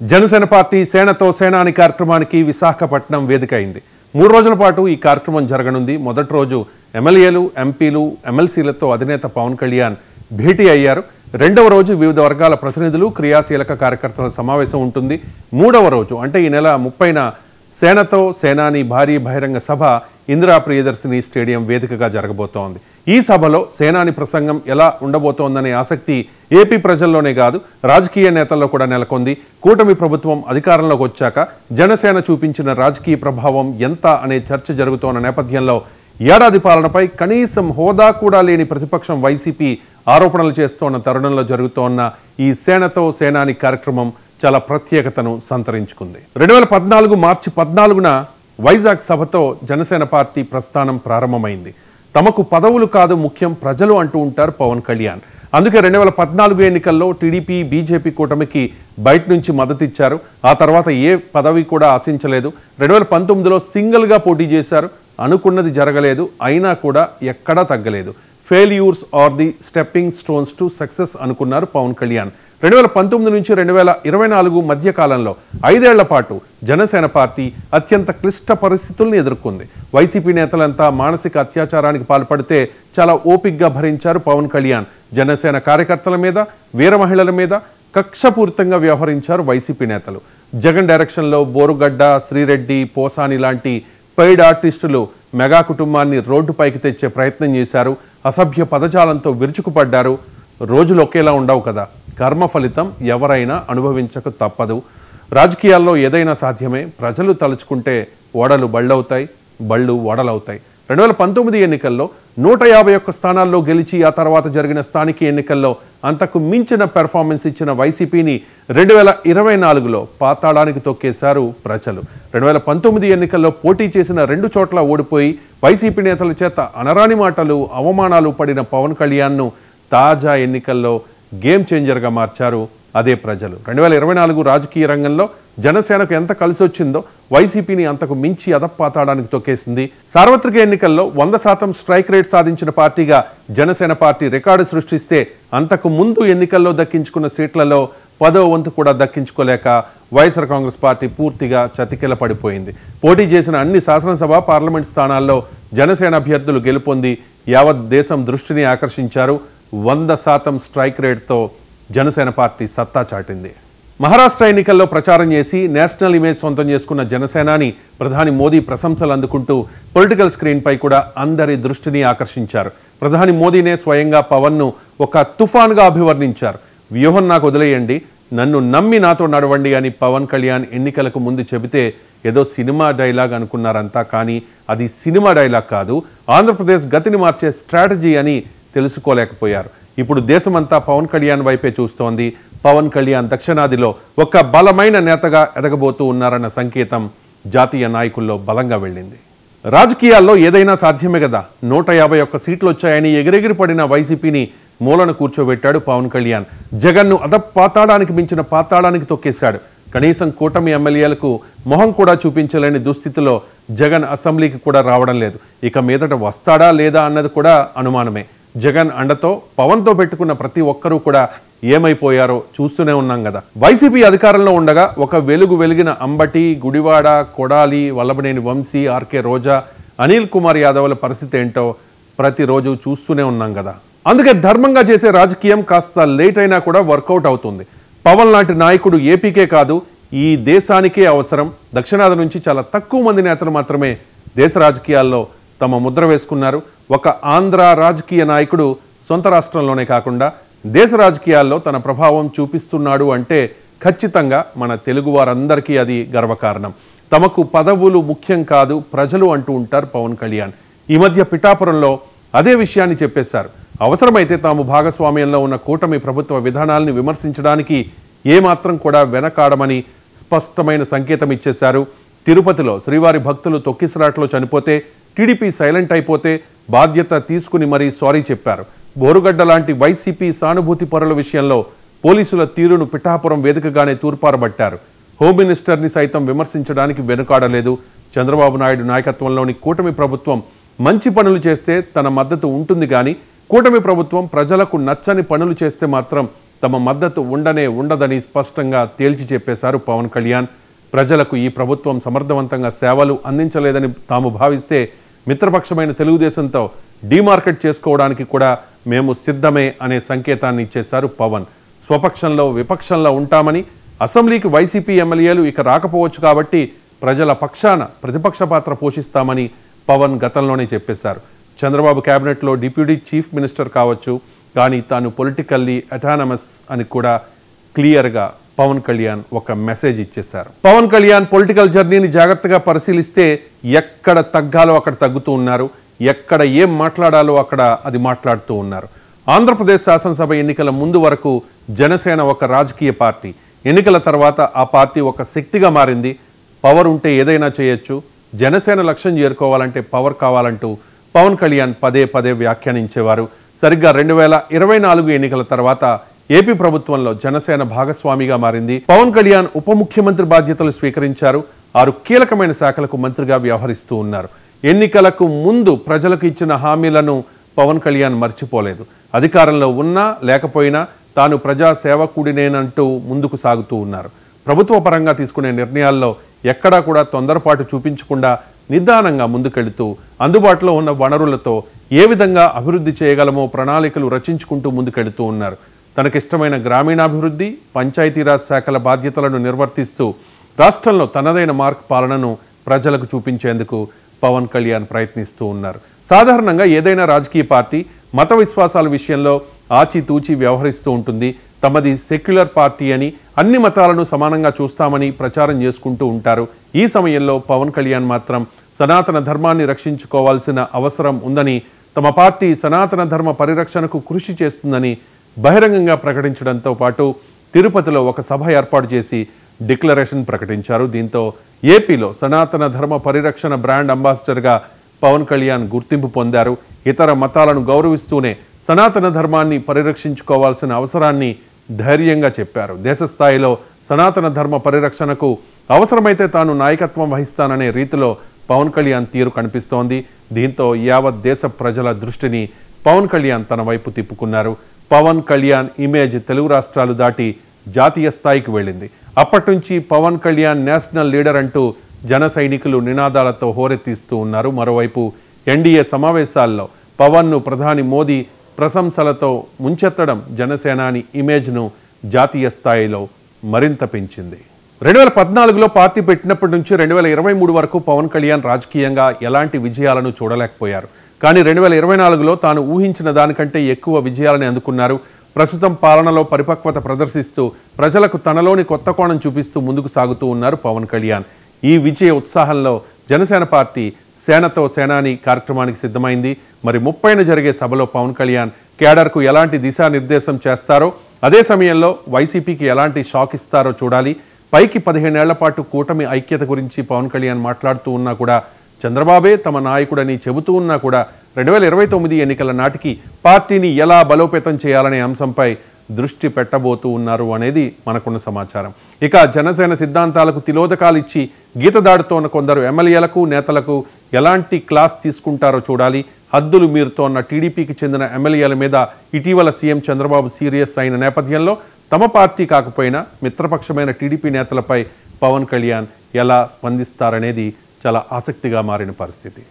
Janasena party సేనతో సేనాని కార్యక్రమానికి విశాఖపట్నం వేదిక అయింది. 3 రోజుల పాటు ఈ కార్యక్రమం జరగనుంది. మొదటి రోజు ఎమ్మెల్యేలు, ఎంపీలు, ఎమ్మెల్సీలతో అధినేత పవన్ కళ్యాణ్ భేటీ అయ్యారు. రెండవ రోజు వివిధ వర్గాల ప్రతినిధులు, క్రియాశీలక కార్యకర్తల సమావేశం ఉంటుంది. మూడవ రోజు అంటే ఈ నెల 30న సేనతో సేనాని భారీ బహిరంగ సభ ఇందిరా ప్రియదర్శిని స్టేడియం వేదికగా జరగబోతోంది. ఈ సభలో సేనాని ప్రసంగం ఎలా ఉండబోతోందనే ఆసక్తి ఏపీ ప్రజల్లోనే కాదు, రాజకీయ నేతల్లో కూడా నెలకొంది. కూటమి ప్రభుత్వం అధికారంలోకి వచ్చాక జనసేన చూపించిన రాజకీయ ప్రభావం ఎంత అనే చర్చ జరుగుతోన్న నేపథ్యంలో ఏడాది పాలనపై కనీసం హోదా కూడా లేని ప్రతిపక్షం వైసీపీ ఆరోపణలు చేస్తోన్న తరుణంలో జరుగుతోన్న ఈ సేనతో సేనాని కార్యక్రమం చాలా ప్రత్యేకతను సంతరించుకుంది. 2014 మార్చి 14న వైజాగ్ సభతో జనసేన పార్టీ ప్రస్థానం ప్రారంభమైంది. తమకు పదవులు కాదు ముఖ్యం, ప్రజలు అంటూ ఉంటారు పవన్ కళ్యాణ్. అందుకే 2014 ఎన్నికల్లో టీడీపీ, బీజేపీ కూటమికి బయట నుంచి మద్దతు ఇచ్చారు. ఆ తర్వాత ఏ పదవి కూడా ఆశించలేదు. 2019లో సింగిల్గా పోటీ చేశారు. అనుకున్నది జరగలేదు, అయినా కూడా ఎక్కడా తగ్గలేదు. Failures are the stepping stones to success అనుకున్నారు పవన్ కళ్యాణ్. 2019 నుంచి 2024 మధ్య కాలంలో 5 ఏళ్ల పాటు జనసేన పార్టీ అత్యంత క్లిష్ట పరిస్థితులను ఎదుర్కొంది. వైసీపీ నేతలంతా మానసిక అత్యాచారానికి పాల్పడితే చాలా ఓపిగ్గా భరించారు పవన్ కళ్యాణ్. జనసేన కార్యకర్తల మీద, వీర మహిళల మీద కక్షపూరితంగా వ్యవహరించారు వైసీపీ నేతలు. జగన్ డైరెక్షన్లో బోరుగడ్డ, శ్రీరెడ్డి, పోసాని లాంటి పెయిడ్ ఆర్టిస్టులు మెగా కుటుంబాన్ని రోడ్డుపైకి తెచ్చే ప్రయత్నం చేశారు. అసభ్య పదజాలంతో విరుచుకుపడ్డారు. రోజులు ఒకేలా ఉండవు కదా, కర్మ ఫలితం ఎవరైనా అనుభవించక తప్పదు. రాజకీయాల్లో ఏదైనా సాధ్యమే. ప్రజలు తలుచుకుంటే ఓడలు బళ్ళవుతాయి, బళ్ళు ఓడలవుతాయి. 2019 ఎన్నికల్లో 151 స్థానాల్లో గెలిచి ఆ తర్వాత జరిగిన స్థానిక ఎన్నికల్లో అంతకు మించిన పెర్ఫార్మెన్స్ ఇచ్చిన వైసీపీని 2024లో పాతాళానికి తొక్కేశారు ప్రజలు. 2019 ఎన్నికల్లో పోటీ చేసిన 2 చోట్ల ఓడిపోయి వైసీపీ నేతల చేత అనరాని మాటలు, అవమానాలు పడిన పవన్ కళ్యాణ్ను తాజా ఎన్నికల్లో గేమ్ చేంజర్గా మార్చారు అదే ప్రజలు. 2024 రాజకీయ రంగంలో జనసేనకు ఎంత కలిసి వచ్చిందో వైసీపీని అంతకు మించి అదపాతాడానికి తొక్కేసింది. సార్వత్రిక ఎన్నికల్లో 100% స్ట్రైక్ రేట్ సాధించిన పార్టీగా జనసేన పార్టీ రికార్డు సృష్టిస్తే అంతకు ముందు ఎన్నికల్లో దక్కించుకున్న సీట్లలో 10వ వంతు కూడా దక్కించుకోలేక వైఎస్ఆర్ కాంగ్రెస్ పార్టీ పూర్తిగా చతికిల పడిపోయింది. పోటీ చేసిన అన్ని శాసనసభ, పార్లమెంట్ స్థానాల్లో జనసేన అభ్యర్థులు గెలుపొంది యావత్ దేశం దృష్టిని ఆకర్షించారు. 100% స్ట్రైక్ రేట్తో జనసేన పార్టీ సత్తా చాటింది. మహారాష్ట్ర ఎన్నికల్లో ప్రచారం చేసి నేషనల్ ఇమేజ్ సొంతం చేసుకున్న జనసేనాని ప్రధాని మోదీ ప్రశంసలు అందుకుంటూ పొలిటికల్ స్క్రీన్పై కూడా అందరి దృష్టిని ఆకర్షించారు. ప్రధాని మోదీనే స్వయంగా పవన్ను ఒక తుఫాన్గా అభివర్ణించారు. వ్యూహం నాకు వదిలేయండి, నన్ను నమ్మి నాతో నడవండి అని పవన్ కళ్యాణ్ ఎన్నికలకు ముందు చెబితే ఏదో సినిమా డైలాగ్ అనుకున్నారంతా. కానీ అది సినిమా డైలాగ్ కాదు, ఆంధ్రప్రదేశ్ గతిని మార్చే స్ట్రాటజీ అని తెలుసుకోలేకపోయారు. ఇప్పుడు దేశమంతా పవన్ కళ్యాణ్ వైపే చూస్తోంది. పవన్ కళ్యాణ్ దక్షిణాదిలో ఒక బలమైన నేతగా ఎదగబోతూ ఉన్నారన్న సంకేతం జాతీయ నాయకుల్లో బలంగా వెళ్ళింది. రాజకీయాల్లో ఏదైనా సాధ్యమే కదా, 151 సీట్లు వచ్చాయని ఎగిరెగిరి పడిన వైసీపీని మూలన కూర్చోబెట్టాడు పవన్ కళ్యాణ్. జగన్ను అదపాతాడానికి మించిన పాతాళానికి తొక్కేశాడు. కనీసం కూటమి ఎమ్మెల్యేలకు మొహం కూడా చూపించలేని దుస్థితిలో జగన్ అసెంబ్లీకి కూడా రావడం లేదు. ఇక మీదట వస్తాడా లేదా అన్నది కూడా అనుమానమే. జగన్ అండతో పవన్తో పెట్టుకున్న ప్రతి ఒక్కరూ కూడా ఏమైపోయారో చూస్తూనే ఉన్నాం కదా. వైసీపీ అధికారంలో ఉండగా ఒక వెలుగు వెలిగిన అంబటి, గుడివాడ, కొడాలి, వల్లభనేని వంశీ, ఆర్కే రోజా, అనిల్ కుమార్ యాదవ్ల పరిస్థితి ఏంటో ప్రతిరోజు చూస్తూనే ఉన్నాం కదా. అందుకే ధర్మంగా చేసే రాజకీయం కాస్త లేట్ అయినా కూడా వర్కౌట్ అవుతుంది. పవన్ లాంటి నాయకుడు ఏపీకే కాదు, ఈ దేశానికే అవసరం. దక్షిణాది నుంచి చాలా తక్కువ మంది నేతలు మాత్రమే దేశ రాజకీయాల్లో తమ ముద్ర వేసుకున్నారు. ఒక ఆంధ్ర రాజకీయ నాయకుడు సొంత రాష్ట్రంలోనే కాకుండా దేశ రాజకీయాల్లో తన ప్రభావం చూపిస్తున్నాడు అంటే ఖచ్చితంగా మన తెలుగు వారందరికీ అది గర్వకారణం. తమకు పదవులు ముఖ్యం కాదు, ప్రజలు అంటూ ఉంటారు పవన్ కళ్యాణ్. ఈ మధ్య పిఠాపురంలో అదే విషయాన్ని చెప్పేశారు. అవసరమైతే తాము భాగస్వామ్యంలో ఉన్న కూటమి ప్రభుత్వ విధానాలను విమర్శించడానికి ఏమాత్రం కూడా వెనకాడమని స్పష్టమైన సంకేతం ఇచ్చేశారు. తిరుపతిలో శ్రీవారి భక్తులు తొక్కిసలాట్లో చనిపోతే టీడీపీ సైలెంట్ అయిపోతే బాధ్యత తీసుకుని మరీ సారీ చెప్పారు. బోరుగడ్డ లాంటి వైసీపీ సానుభూతి పరుల విషయంలో పోలీసుల తీరును పిఠాపురం వేదికగానే తూర్పారబట్టారు. హోమ్ మినిస్టర్ని సైతం విమర్శించడానికి వెనుకాడలేదు. చంద్రబాబు నాయుడు నాయకత్వంలోని కూటమి ప్రభుత్వం మంచి పనులు చేస్తే తన మద్దతు ఉంటుంది. కానీ కూటమి ప్రభుత్వం ప్రజలకు నచ్చని పనులు చేస్తే మాత్రం తమ మద్దతు ఉండదని స్పష్టంగా తేల్చి చెప్పేశారు పవన్ కళ్యాణ్. ప్రజలకు ఈ ప్రభుత్వం సమర్థవంతంగా సేవలు అందించలేదని తాము భావిస్తే మిత్రపక్షమైన తెలుగుదేశంతో డీమార్కెట్ చేసుకోవడానికి కూడా మేము సిద్ధమే అనే సంకేతాన్ని ఇచ్చేశారు పవన్. స్వపక్షంలో విపక్షంలో ఉంటామని, అసెంబ్లీకి వైసీపీ ఎమ్మెల్యేలు ఇక రాకపోవచ్చు కాబట్టి ప్రజల పక్షాన ప్రతిపక్ష పాత్ర పోషిస్తామని పవన్ గతంలోనే చెప్పేశారు. చంద్రబాబు కేబినెట్లో డిప్యూటీ చీఫ్ మినిస్టర్ కావచ్చు, కానీ తాను పొలిటికల్లీ అటానమస్ అని కూడా క్లియర్గా పవన్ కళ్యాణ్ ఒక మెసేజ్ ఇచ్చేశారు. పవన్ కళ్యాణ్ పొలిటికల్ జర్నీని జాగ్రత్తగా పరిశీలిస్తే ఎక్కడ తగ్గాలో అక్కడ తగ్గుతూ ఉన్నారు, ఎక్కడ ఏం మాట్లాడాలో అక్కడ అది మాట్లాడుతూ ఉన్నారు. ఆంధ్రప్రదేశ్ శాసనసభ ఎన్నికల ముందు వరకు జనసేన ఒక రాజకీయ పార్టీ, ఎన్నికల తర్వాత ఆ పార్టీ ఒక శక్తిగా మారింది. పవర్ ఉంటే ఏదైనా చేయొచ్చు, జనసేన లక్ష్యం చేరుకోవాలంటే పవర్ కావాలంటూ పవన్ కళ్యాణ్ పదే పదే వ్యాఖ్యానించేవారు. సరిగ్గా 2024 ఎన్నికల తర్వాత ఏపీ ప్రభుత్వంలో జనసేన భాగస్వామిగా మారింది. పవన్ కళ్యాణ్ ఉప ముఖ్యమంత్రి బాధ్యతలు స్వీకరించారు. 6 కీలకమైన శాఖలకు మంత్రిగా వ్యవహరిస్తూ ఉన్నారు. ఎన్నికలకు ముందు ప్రజలకు ఇచ్చిన హామీలను పవన్ కళ్యాణ్ మర్చిపోలేదు. అధికారంలో ఉన్నా లేకపోయినా తాను ప్రజా సేవకుడినేనంటూ ముందుకు సాగుతూ ఉన్నారు. ప్రభుత్వ పరంగా తీసుకునే నిర్ణయాల్లో ఎక్కడా కూడా తొందరపాటు చూపించకుండా నిదానంగా ముందుకెళ్తూ అందుబాటులో ఉన్న వనరులతో ఏ విధంగా అభివృద్ధి చేయగలమో ప్రణాళికలు రచించుకుంటూ ముందుకెళ్తూ ఉన్నారు. తనకిష్టమైన గ్రామీణాభివృద్ధి, పంచాయతీరాజ్ శాఖల బాధ్యతలను నిర్వర్తిస్తూ రాష్ట్రంలో తనదైన మార్క్ పాలనను ప్రజలకు చూపించేందుకు పవన్ కళ్యాణ్ ప్రయత్నిస్తూ ఉన్నారు. సాధారణంగా ఏదైనా రాజకీయ పార్టీ మత విశ్వాసాల విషయంలో ఆచితూచి వ్యవహరిస్తూ ఉంటుంది. తమది సెక్యులర్ పార్టీ అని, అన్ని మతాలను సమానంగా చూస్తామని ప్రచారం చేసుకుంటూ ఉంటారు. ఈ సమయంలో పవన్ కళ్యాణ్ మాత్రం సనాతన ధర్మాన్ని రక్షించుకోవాల్సిన అవసరం ఉందని, తమ పార్టీ సనాతన ధర్మ పరిరక్షణకు కృషి చేస్తుందని బహిరంగంగా ప్రకటించడంతో పాటు తిరుపతిలో ఒక సభ ఏర్పాటు చేసి డిక్లరేషన్ ప్రకటించారు. దీంతో ఏపీలో సనాతన ధర్మ పరిరక్షణ బ్రాండ్ అంబాసిడర్గా పవన్ కళ్యాణ్ గుర్తింపు పొందారు. ఇతర మతాలను గౌరవిస్తూనే సనాతన ధర్మాన్ని పరిరక్షించుకోవాల్సిన అవసరాన్ని ధైర్యంగా చెప్పారు. దేశ స్థాయిలో సనాతన ధర్మ పరిరక్షణకు అవసరమైతే తాను నాయకత్వం వహిస్తాననే రీతిలో పవన్ కళ్యాణ్ తీరు కనిపిస్తోంది. దీంతో యావత్ దేశ ప్రజల దృష్టిని పవన్ కళ్యాణ్ తన వైపు తిప్పుకున్నారు. పవన్ కళ్యాణ్ ఇమేజ్ తెలుగు రాష్ట్రాలు దాటి జాతీయ స్థాయికి వెళ్ళింది. అప్పటి నుంచి పవన్ కళ్యాణ్ నేషనల్ లీడర్ అంటూ జన సైనికులు నినాదాలతో హోరెత్తిస్తూ ఉన్నారు. మరోవైపు ఎన్డీఏ సమావేశాల్లో పవన్ను ప్రధాని మోదీ ప్రశంసలతో ముంచెత్తడం జనసేనాని ఇమేజ్ను జాతీయ స్థాయిలో మరింత పెంచింది. 2014లో పార్టీ పెట్టినప్పటి నుంచి 2023 వరకు పవన్ కళ్యాణ్ రాజకీయంగా ఎలాంటి విజయాలను చూడలేకపోయారు. కానీ 2024లో తాను ఊహించిన దానికంటే ఎక్కువ విజయాలని అందుకున్నారు. ప్రస్తుతం పాలనలో పరిపక్వత ప్రదర్శిస్తూ ప్రజలకు తనలోని కొత్త కోణం చూపిస్తూ ముందుకు సాగుతూ ఉన్నారు పవన్ కళ్యాణ్. ఈ విజయ ఉత్సాహంలో జనసేన పార్టీ సేనతో సేనాని కార్యక్రమానికి సిద్ధమైంది. మరి 30న జరిగే సభలో పవన్ కళ్యాణ్ కేడర్కు ఎలాంటి దిశానిర్దేశం చేస్తారో, అదే సమయంలో వైసీపీకి ఎలాంటి షాక్ ఇస్తారో చూడాలి. పైకి 15 ఏళ్ల పాటు కూటమి ఐక్యత గురించి పవన్ కళ్యాణ్ మాట్లాడుతూ ఉన్నా కూడా, చంద్రబాబే తమ నాయకుడని చెబుతూ ఉన్నా కూడా 2029 ఎన్నికల నాటికి పార్టీని ఎలా బలోపేతం చేయాలనే అంశంపై దృష్టి పెట్టబోతూ ఉన్నారు అనేది మనకున్న సమాచారం. ఇక జనసేన సిద్ధాంతాలకు తిలోదకాలు ఇచ్చి గీత దాడుతోన్న కొందరు ఎమ్మెల్యేలకు, నేతలకు ఎలాంటి క్లాస్ తీసుకుంటారో చూడాలి. హద్దులు మీరుతోన్న టీడీపీకి చెందిన ఎమ్మెల్యేల మీద ఇటీవల సీఎం చంద్రబాబు సీరియస్ అయిన నేపథ్యంలో తమ పార్టీ కాకపోయినా మిత్రపక్షమైన టీడీపీ నేతలపై పవన్ కళ్యాణ్ ఎలా స్పందిస్తారనేది చాలా ఆసక్తిగా మారిన పరిస్థితి.